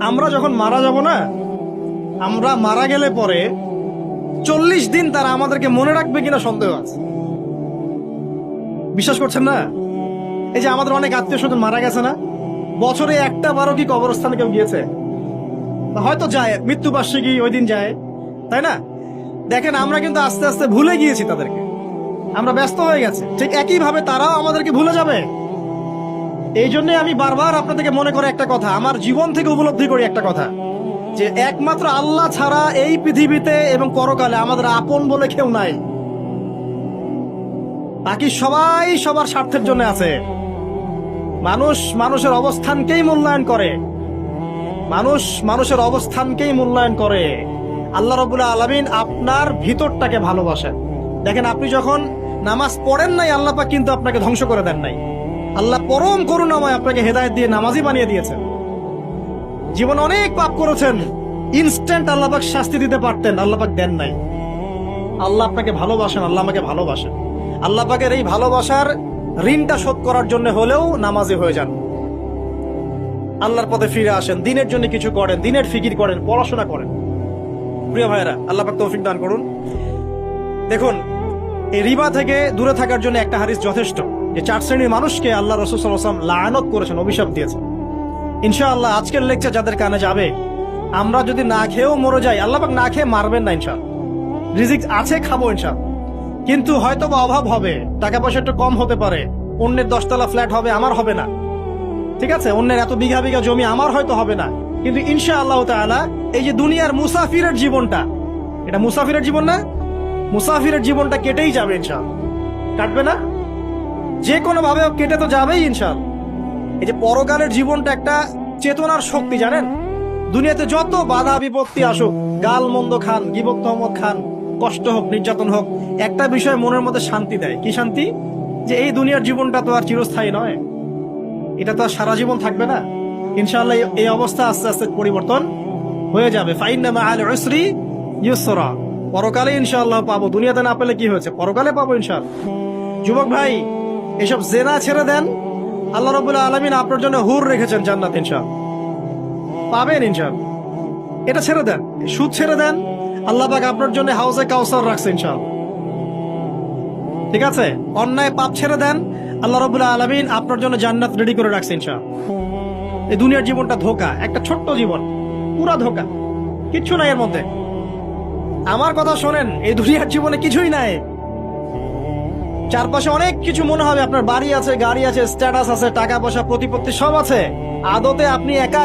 আমরা যখন মারা যাব না, আমরা মারা গেলে পরে 40 দিন তারা আমাদেরকে মনে রাখবে কিনা সন্দেহ আছে। বিশ্বাস করছেন না? এই যে আমাদের অনেক আত্মীয় স্বজন মারা গেছে না, বছরে একটা বারো কি কবরস্থানে কেউ গিয়েছে? হয়তো যায়, মৃত্যুবার্ষিকী ওই দিন যায়, তাই না? দেখেন, আমরা কিন্তু আস্তে আস্তে ভুলে গিয়েছি তাদেরকে, আমরা ব্যস্ত হয়ে গেছে। ঠিক একইভাবে তারাও আমাদেরকে ভুলে যাবে। এই জন্য আমি বারবার আপনাদেরকে মনে করে একটা কথা, আমার জীবন থেকে উপলব্ধি করি একটা কথা, যে একমাত্র আল্লাহ ছাড়া এই পৃথিবীতে এবং পরকালে আমাদের আপন বলে কেউ নাই। বাকি সবাই সবার স্বার্থের জন্য আছে। মানুষ মানুষের অবস্থানকেই মূল্যায়ন করে, মানুষ মানুষের অবস্থানকেই মূল্যায়ন করে। আল্লাহ রাব্বুল আলামিন আপনার ভিতরটাকে ভালোবাসেন। দেখেন, আপনি যখন নামাজ পড়েন নাই, আল্লাহ পাক কিন্তু আপনাকে ধ্বংস করে দেন নাই। আল্লাহ পরম করুণাময় আপনাকে হেদায়েত দিয়ে নামাজি বানিয়ে দিয়েছেন। জীবন অনেক পাপ করেছেন, ইনস্ট্যান্ট আল্লাহ পাক শাস্তি দিতে পারতেন, আল্লাহ পাক দেন নাই। আল্লাহ আপনাকে ভালোবাসেন, আল্লাহ আমাকে ভালোবাসেন। আল্লাহ পাকের এই ভালোবাসার ঋণটা শোধ করার জন্য হলেও নামাজি হয়ে যান, আল্লাহর পথে ফিরে আসেন, দিনের জন্য কিছু করেন, দিনের ফিকির করেন, পড়াশোনা করেন। প্রিয় ভাইরা, আল্লাহ পাক তৌফিক দান করুন। দেখুন, এই রিবা থেকে দূরে থাকার জন্য একটা হাদিস যথেষ্ট, যে 4 শ্রেণীর মানুষকে আল্লাহ রাসূল সাল্লাল্লাহু আলাইহি ওয়াসাল্লাম লাআনত করেছেন, অভিশাপ দিয়েছেন। ইনশাআল্লাহ আজকের লেকচার যাদের কানে যাবে, আমরা যদি না খেয়েও মরে যাই, আল্লাহ পাক না খেয়ে মারবেন না ইনশাআল্লাহ। রিজিক আছে, খাবো ইনশাআল্লাহ। কিন্তু হয়তো বা অভাব হবে, টাকা পয়সা একটু কম হতে পারে, অন্যের 10 তলা ফ্ল্যাট হবে, আমার হবে না, ঠিক আছে? অন্যের এত বিঘা বিঘা জমি আমার হয়তো হবে না। কিন্তু ইনশাআল্লাহ তাআলা এই যে দুনিয়ার মুসাফিরের জীবনটা, এটা মুসাফিরের জীবন না? মুসাফিরের জীবনটা কেটেই যাবে ইনশাআল্লাহ। কাটবে না? যে কোনো ভাবে কেটে তো যাবেই ইনশাআল্লাহ। এই যে পরকালের জীবনটা একটা চেতনার শক্তি, জানেন? দুনিয়াতে যত বাধা বিপত্তি আসুক, গাল মন্দ খান, গীবত তহমত খান, কষ্ট হোক, নির্যাতন হোক, একটা বিষয় মনের মধ্যে শান্তি দেয়। কি শান্তি? যে এই দুনিয়ার জীবনটা তো আর চিরস্থায়ী নয়, এটা তো আর সারা জীবন থাকবে না। ইনশাআল্লাহ এই অবস্থা আস্তে আস্তে পরিবর্তন হয়ে যাবে। ফাইন্না মাআল উসরি ইউসরা, পরকালে ইনশাআল্লাহ পাবো। দুনিয়াতে না পেলে কি হয়েছে, পরকালে পাবো ইনশাআল্লাহ। যুবক ভাই, এসব জেনা ছেড়ে দেন, আল্লাহ রাব্বুল আলামিন আপনার জন্য হুর রেখেছেন জান্নাত, ইনশাআল্লাহ পাবেন ইনশাআল্লাহ। এটা ছেড়ে দেন, সুদ ছেড়ে দেন, আল্লাহ পাক আপনার জন্য হাউজে কাউসার রাখছে ইনশাআল্লাহ, ঠিক আছে? অন্যায় পাপ ছেড়ে দেন, আল্লাহ রাব্বুল আলামিন আপনার জন্য জান্নাত রেডি করে রাখছে ইনশাআল্লাহ। এই দুনিয়ার জীবনটা ধোঁকা, একটা ছোট্ট জীবন, পুরা ধোঁকা, কিচ্ছু নাই এর মধ্যে। আমার কথা শোনেন, এই দুনিয়ার জীবনে কিছুই নাই। চারপাশে অনেক কিছু মনে হবে, আপনার বাড়ি আছে, গাড়ি আছে, স্ট্যাটাস আছে, টাকা পয়সা, প্রতিপত্তি সব আছে, আদতে আপনি একা।